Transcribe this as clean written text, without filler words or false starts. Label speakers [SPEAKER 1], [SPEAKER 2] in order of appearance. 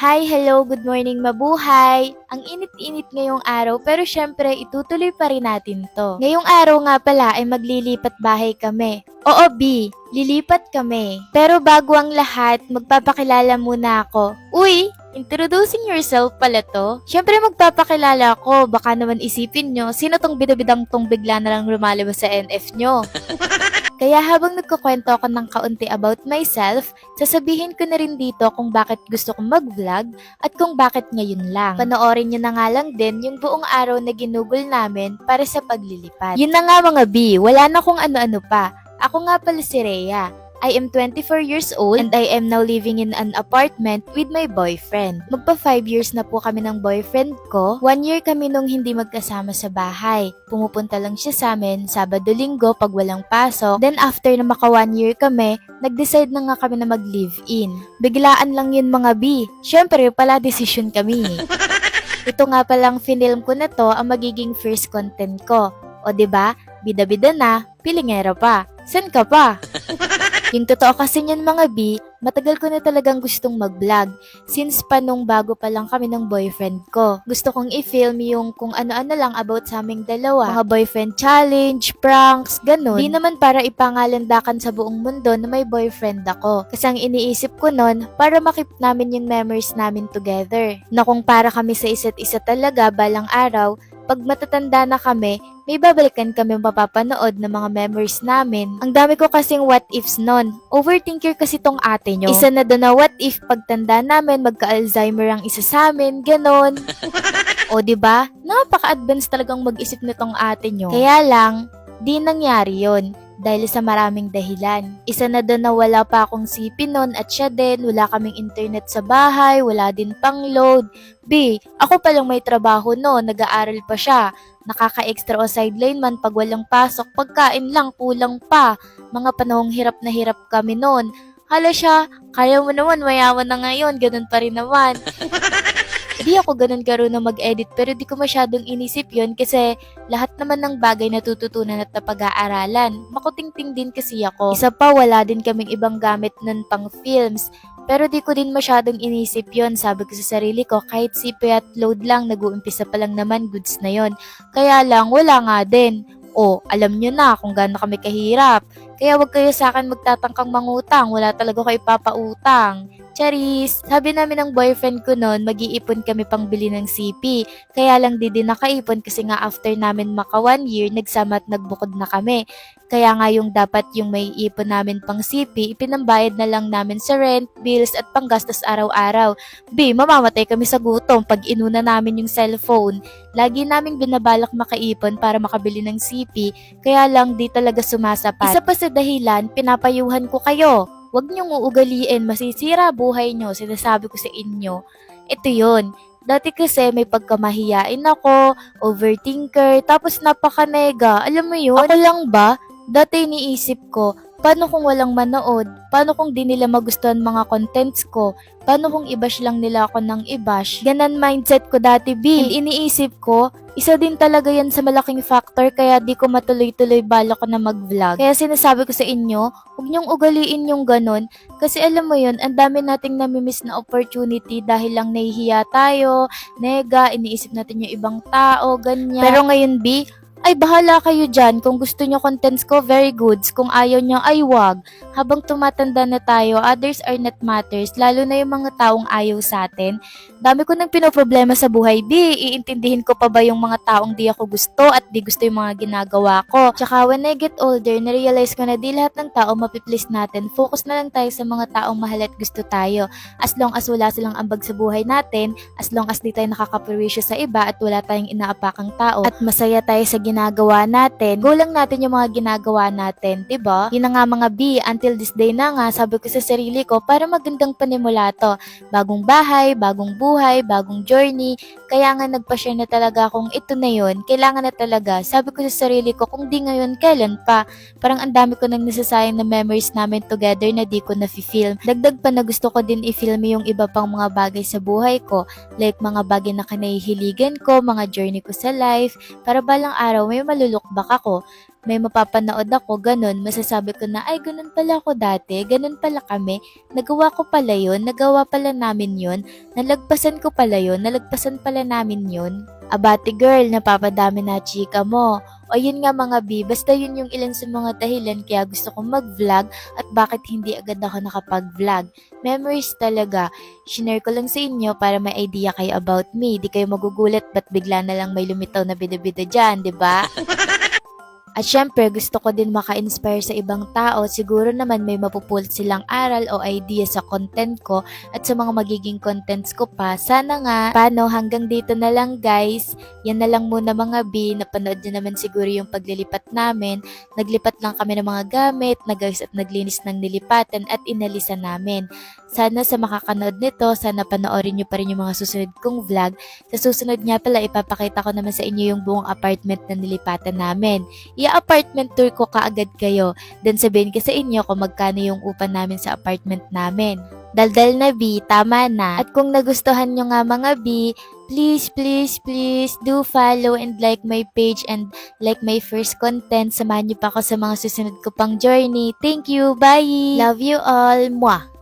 [SPEAKER 1] Hi, hello, good morning, mabuhay! Ang init-init ngayong araw pero syempre itutuloy pa rin natin to. Ngayong araw nga pala ay maglilipat bahay kami. Oo, B, lilipat kami. Pero bago ang lahat, magpapakilala muna ako. Uy, introducing yourself pala to? Syempre magpapakilala ako, baka naman isipin nyo, sino tong bidabidang tong bigla na lang lumalabas sa NF nyo? Kaya habang nagkukwento ako ng kaunti about myself, sasabihin ko na rin dito kung bakit gusto kong mag-vlog at kung bakit ngayon lang. Panoorin nyo na nga lang din yung buong araw na ginugol namin para sa paglilipat. Yun na nga mga B, wala na kung ano-ano pa. Ako nga pala si Rhea. I am 24 years old and I am now living in an apartment with my boyfriend. Magpa 5 years na po kami ng boyfriend ko. 1 year kami nung hindi magkasama sa bahay. Pumupunta lang siya sa amin Sabado-Linggo pag walang pasok. Then after na maka 1 year kami, nag-decide na nga kami na mag-live-in. Biglaan lang yun mga B. Syempre pala decision kami. Ito nga palang finilm ko na to ang magiging first content ko. O 'di ba? Bida-bida na, pilingera pa. San ka pa? Yung totoo kasi niyan mga B, matagal ko na talagang gustong mag-vlog. Since pa nung bago pa lang kami ng boyfriend ko. Gusto kong i-film yung kung ano-ano lang about sa aming dalawa. Mga boyfriend challenge, pranks, ganun. Di naman para ipangalandakan sa buong mundo na may boyfriend ako. Kasi ang iniisip ko nun, para makip namin yung memories namin together. Na kung para kami sa isa't isa talaga balang araw, pag matatanda na kami, may babalikan kami mapapanood ng mga memories namin. Ang dami ko kasing what ifs nun. Overthinker kasi tong ate nyo. Isa na doon na what if pagtanda namin, magka-Alzheimer ang isa sa amin, ganon. O 'di ba? Napaka-advance talagang mag-isip nitong ate nyo. Kaya lang, di nangyari yon dahil sa maraming dahilan. Isa na doon na wala pa akong CP nun at siya din, wala kaming internet sa bahay, wala din pang load. B, ako palang may trabaho no, nag-aaral pa siya. Nakaka-extra o sideline man pag walang pasok, pagkain lang, kulang pa. Mga panahong hirap na hirap kami noon. Hala siya, kaya mo naman, mayaman na ngayon, ganun pa rin naman. Di ako ganun na mag-edit pero di ko masyadong inisip yon kasi lahat naman ng bagay natututunan at napag-aaralan. Makutingting din kasi ako. Isa pa wala din kaming ibang gamit nun pang films. Pero di ko din masyadong inisip yon. Sabi ko sa sarili ko kahit CP at load lang nag-uumpisa pa lang naman goods na yon. Kaya lang wala nga din. O, alam nyo na kung gaano kami kahirap. Kaya wag kayo sa akin magtatangkang mangutang. Wala talaga kayo ipapautang. Charis! Sabi namin ng boyfriend ko noon, mag-iipon kami pang bili ng CP. Kaya lang di din nakaipon kasi nga after namin maka 1 year, nagsama at nagbukod na kami. Kaya nga yung dapat yung may ipon namin pang CP, ipinambayad na lang namin sa rent, bills at panggastos araw-araw. B, mamamatay kami sa gutom pag inuna namin yung cellphone. Lagi naming binabalak makaipon para makabili ng CP, kaya lang di talaga sumasapat. Isa pa sa dahilan, pinapayuhan ko kayo. Huwag niyong uugaliin, masisira buhay niyo, sinasabi ko sa inyo. Ito yon. Dati kasi may pagkamahiyain ako, overthinker, tapos napakanega. Alam mo yun? Ako lang ba? Dati iniisip ko, paano kung walang manood? Paano kung di nila magustuhan mga contents ko? Paano kung i-bash lang nila ako ng i-bash? Ganan mindset ko dati, B. And iniisip ko, isa din talaga yan sa malaking factor kaya di ko matuloy-tuloy bala ko na mag-vlog. Kaya sinasabi ko sa inyo, huwag niyong ugaliin yung ganun. Kasi alam mo yun, ang dami nating namimiss na opportunity dahil lang nahihiya tayo, nega, iniisip natin yung ibang tao, ganyan. Pero ngayon, B, ay bahala kayo dyan. Kung gusto nyo contents ko, very goods. Kung ayaw nyo, ay wag. Habang tumatanda na tayo, others are not matters. Lalo na yung mga taong ayaw sa atin. Dami ko nang pinoproblema sa buhay, B. Iintindihin ko pa ba yung mga taong di ako gusto at di gusto yung mga ginagawa ko. Tsaka when I get older, narealize ko na di lahat ng tao mapiplease natin. Focus na lang tayo sa mga taong mahal at gusto tayo. As long as wala silang ambag sa buhay natin, as long as di tayo nakakaperwisyo sa iba at wala tayong inaapakang tao, at masaya tayo sa ginagawa natin, go lang natin yung mga ginagawa natin, diba? Yun na nga mga B, until this day na nga, sabi ko sa sarili ko, para magandang panimula to. Bagong bahay, bagong buhay, bagong journey, kaya nga nagpa-share na talaga kung ito na yun, kailangan na talaga. Sabi ko sa sarili ko, kung di ngayon, kailan pa? Parang ang dami ko nang nasasayang na memories namin together na di ko na-film. Dagdag pa na gusto ko din i-film yung iba pang mga bagay sa buhay ko, like mga bagay na kinahihiligan ko, mga journey ko sa life, para balang araw may malulukbak ako. may mapapanood ako, ganun, masasabi ko na, ay, ganun pala ako dati, ganun pala kami, nagawa ko pala yun, nagawa pala namin yun, nalagpasan ko pala yun, nalagpasan pala namin yun. Abati girl, napapadami na chika mo. O yun nga mga B, basta yun yung ilan sa mga dahilan kaya gusto kong mag-vlog at bakit hindi agad ako nakapag-vlog. Memories talaga. Shinare ko lang sa inyo para may idea kayo about me. Di kayo magugulat ba't bigla na lang may lumitaw na bida-bida dyan, di ba? At syempre, gusto ko din maka-inspire sa ibang tao. Siguro naman may mapupulot silang aral o idea sa content ko at sa mga magiging contents ko pa. Sana nga, paano hanggang dito na lang guys. Yan na lang muna mga B. Napanood nyo naman siguro yung paglilipat namin. Naglipat lang kami ng mga gamit, nagayos at naglinis ng nilipatan at inalisan namin. Sana sa makakanood nito, sana panoorin nyo pa rin yung mga susunod kong vlog. Sa susunod nga pala, ipapakita ko naman sa inyo yung buong apartment na nilipatan namin. I-apartment tour ko kaagad kayo. Then sabihin ko sa inyo kung magkano yung upa namin sa apartment namin. Daldal na B, tama na. At kung nagustuhan nyo nga mga B, please, please, please do follow and like my page and like my first content. Samahan nyo pa ako sa mga susunod ko pang journey. Thank you, bye! Love you all, mwah!